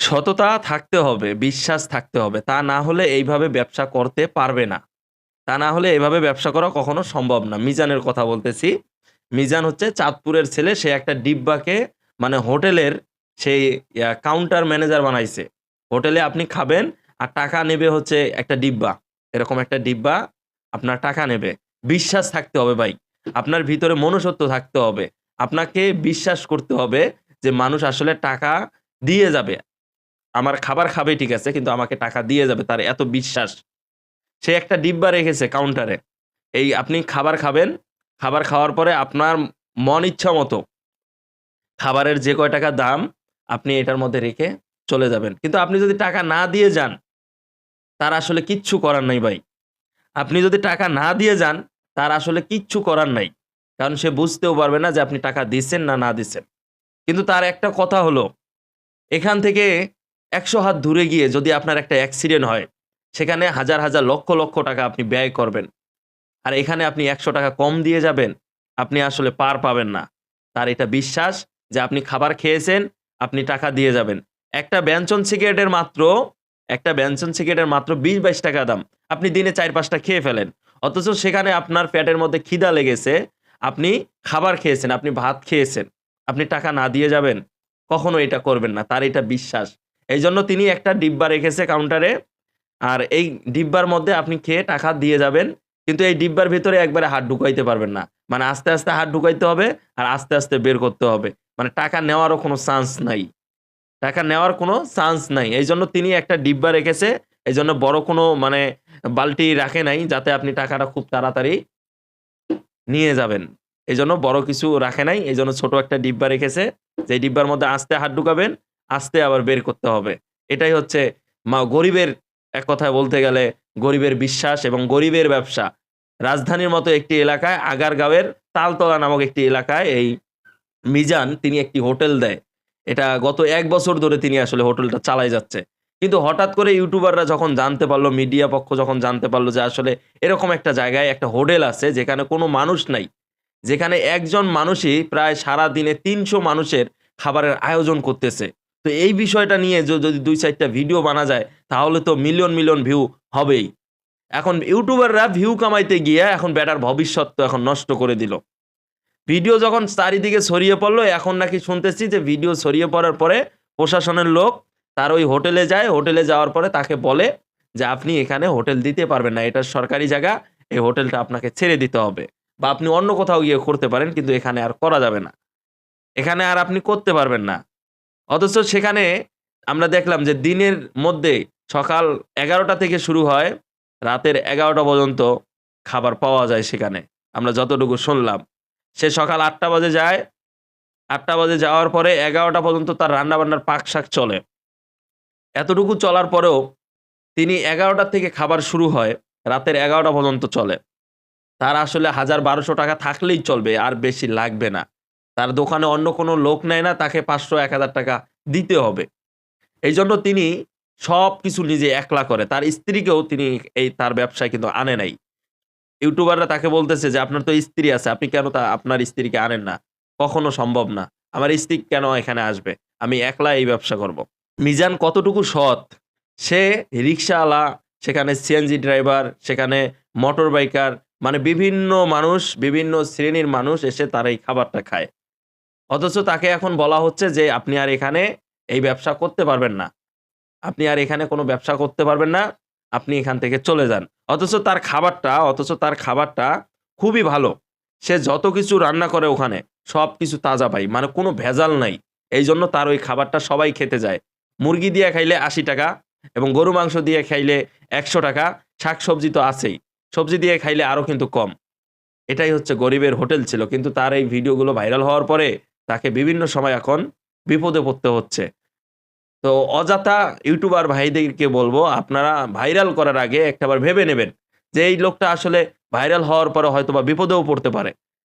সততা থাকতে হবে, বিশ্বাস থাকতে হবে। তা না হলে এইভাবে ব্যবসা করতে পারবে না। তা না হলে এভাবে ব্যবসা করা কখনো সম্ভব না। মিজানের কথা বলতেছি। মিজান হচ্ছে চাঁদপুরের ছেলে। সে একটা ডিব্বাকে মানে হোটেলের সেই কাউন্টার ম্যানেজার বানাইছে। হোটেলে আপনি খাবেন আর টাকা নেবে হচ্ছে একটা ডিব্বা। এরকম একটা ডিব্বা আপনার টাকা নেবে। বিশ্বাস থাকতে হবে ভাই। আপনার ভিতরে মনুষ্যত্ব থাকতে হবে। আপনাকে বিশ্বাস করতে হবে যে মানুষ আসলে টাকা দিয়ে যাবে। আমার খাবার খাবে ঠিক আছে, কিন্তু আমাকে টাকা দিয়ে যাবে। তার এত বিশ্বাস। সে একটা ডিব্বা রেখেছে কাউন্টারে। এই আপনি খাবার খাবেন, খাবার খাওয়ার পরে আপনার মন ইচ্ছা মতো খাবারের যে কয় টাকা দাম আপনি এটার মধ্যে রেখে চলে যাবেন। কিন্তু আপনি যদি টাকা না দিয়ে যান, তার আসলে কিচ্ছু করার নাই ভাই। আপনি যদি টাকা না দিয়ে যান, তার আসলে কিচ্ছু করার নাই। কারণ সে বুঝতেও পারবে না যে আপনি টাকা দিছেন না, না দিছেন। কিন্তু তার একটা কথা হলো, এখান থেকে ১০০ হাত দূরে গিয়ে যদি আপনার একটা অ্যাক্সিডেন্ট হয়, সেখানে হাজার, হাজার লক্ষ, লক্ষ টাকা আপনি ব্যয় করবেন। আর এখানে আপনি ৳১০০ কম দিয়ে যাবেন, আপনি আসলে পার পাবেন না। তার এটা বিশ্বাস যে আপনি খাবার খেয়েছেন, আপনি টাকা দিয়ে যাবেন। একটা ব্যঞ্জন সিগারেটের মাত্র একটা ব্যঞ্জন সিগারেটের মাত্র ৳২০-২২ দাম। আপনি দিনে ৪-৫ টা খেয়ে ফেলেন। অথচ সেখানে আপনার পেটের মধ্যে খিদা লেগেছে, আপনি খাবার খেয়েছেন, আপনি ভাত খেয়েছেন। আপনি টাকা না দিয়ে যাবেন? কখনো এটা করবেন না। তার এটা বিশ্বাস। এইজন্য তিনি একটা ডিব্বা রেখেছে কাউন্টারে। আর এই ডিব্বার মধ্যে আপনি খেয়ে টাকা দিয়ে যাবেন। কিন্তু এই ডিব্বার ভেতরে একবারে হাত ঢুকাইতে পারবেন না। মানে আস্তে, আস্তে হাত ঢুকাইতে হবে আর আস্তে, আস্তে বের করতে হবে। মানে টাকা নেওয়ারও কোনো চান্স নাই। টাকা নেওয়ার কোনো চান্স নাই। এইজন্য তিনি একটা ডিব্বা রেখেছে। এজন্য বড় কোনো মানে বালতি রাখে নাই যাতে আপনি টাকাটা খুব তাড়াতাড়ি নিয়ে যাবেন। এজন্য বড় কিছু রাখে নাই। এজন্য ছোট একটা ডিব্বা রেখেছে। যে ডিব্বার মধ্যে আস্তে হাত ঢুকাবেন, আস্তে আবার বের করতে হবে। এটাই হচ্ছে গরিবের এক কথায় বলতে গেলে গরিবের বিশ্বাস এবং গরিবের ব্যবসা। রাজধানীর মতো একটি এলাকায় আগারগাঁওয়ের তালতলা নামক একটি এলাকায় এই মিজান তিনি একটি হোটেল দেয়। এটা গত ১ বছর ধরে তিনি আসলে হোটেলটা চালায় যাচ্ছে। কিন্তু হঠাৎ করে ইউটিউবাররা যখন জানতে পারল, মিডিয়া পক্ষ যখন জানতে পারল যে আসলে এরকম একটা জায়গায় একটা হোটেল আছে যেখানে কোনো মানুষ নাই। যেখানে একজন মানুষই প্রায় সারাদিনে ৩০০ মানুষের খাবারের আয়োজন করতেছে। তো এই বিষয়টা নিয়ে যদি ২-৪ টা ভিডিও বানা যায় তাহলে তো মিলিয়ন, মিলিয়ন ভিউ হবেই। এখন ইউটিউবাররা ভিউ কামাইতে গিয়ে এখন বেটার ভবিষ্যৎ তো এখন নষ্ট করে দিল। ভিডিও যখন চারিদিকে ছড়িয়ে পড়ল, এখন নাকি শুনতেছি যে ভিডিও ছড়িয়ে পড়ার পরে প্রশাসনের লোক তার ওই হোটেলে যায়। হোটেলে যাওয়ার পরে তাকে বলে যে, "আপনি এখানে হোটেল দিতে পারবেন না। এটা সরকারি জায়গা। এই হোটেলটা আপনাকে ছেড়ে দিতে হবে। বা আপনি অন্য কোথাও গিয়ে করতে পারেন কিন্তু এখানে আর করা যাবে না। এখানে আর আপনি করতে পারবেন না।" অথচ সেখানে আমরা দেখলাম যে দিনের মধ্যে সকাল ১১টা থেকে শুরু হয়, রাতের ১১টা পর্যন্ত খাবার পাওয়া যায় সেখানে। আমরা যতটুকু শুনলাম। সে সকাল ৮টা বাজে যায়। ৮টা বাজে যাওয়ার পরে ১১টা পর্যন্ত তার রান্নাবান্নার পাক-শাক চলে। এতটুকু চলার পরেও তিনি ১১টা থেকে খাবার শুরু হয়, রাতের ১১টা পর্যন্ত চলে। তার আসলে ৳১,০০০-১,২০০ থাকলেই চলবে, আর বেশি লাগবে না। তার দোকানে অন্য কোনো লোক নেয় না, তাকে ৳৫০০-১,০০০ দিতে হবে। এইজন্য তিনি সবকিছু নিজে একলা করে। তার স্ত্রীকেও তিনি এই তার ব্যবসায় কিন্তু আনে নাই। ইউটিউবাররা তাকে বলতেছে যে, "আপনার তো স্ত্রী আছে। আপনি কেন আপনার স্ত্রীকে আনেন না?" কখনো সম্ভব না। আমার স্ত্রী কেন এখানে আসবে? আমি একলা এই ব্যবসা করব। মিজান কতটুকু সৎ? সে রিক্শাওয়ালা, সেখানে সিএনজি ড্রাইভার, সেখানে মোটর বাইকার মানে বিভিন্ন মানুষ, বিভিন্ন শ্রেণীর মানুষ এসে তার এই খাবারটা খায়। অথচ তাকে এখন বলা হচ্ছে যে, "আপনি আর এখানে এই ব্যবসা করতে পারবেন না। আপনি আর এখানে কোনো ব্যবসা করতে পারবেন না। আপনি এখান থেকে চলে যান।" অথচ তার খাবারটা খুবই ভালো। সে যত কিছু রান্না করে ওখানে সবকিছু তাজা পাই। মানে কোনো ভেজাল নাই। এইজন্য তার ওই খাবারটা সবাই খেতে যায়। মুরগি দিয়ে খাইলে ৳৮০ এবং গরু মাংস দিয়ে খাইলে ৳১০০, শাকসবজি তো আছেই। সবজি দিয়ে খাইলে আরো কিন্তু কম। এটাই হচ্ছে গরিবের হোটেল ছিল। কিন্তু তার এই ভিডিওগুলো ভাইরাল হওয়ার পরে তাকে বিভিন্ন সময় এখন বিপদে পড়তে হচ্ছে। তো অযথা ইউটিউবার ভাইদেরকে বলব, আপনারা ভাইরাল করার আগে একটাবার ভেবে নেবেন যে এই লোকটা আসলে ভাইরাল হওয়ার পরে হয়তোবা বিপদেও পড়তে পারে।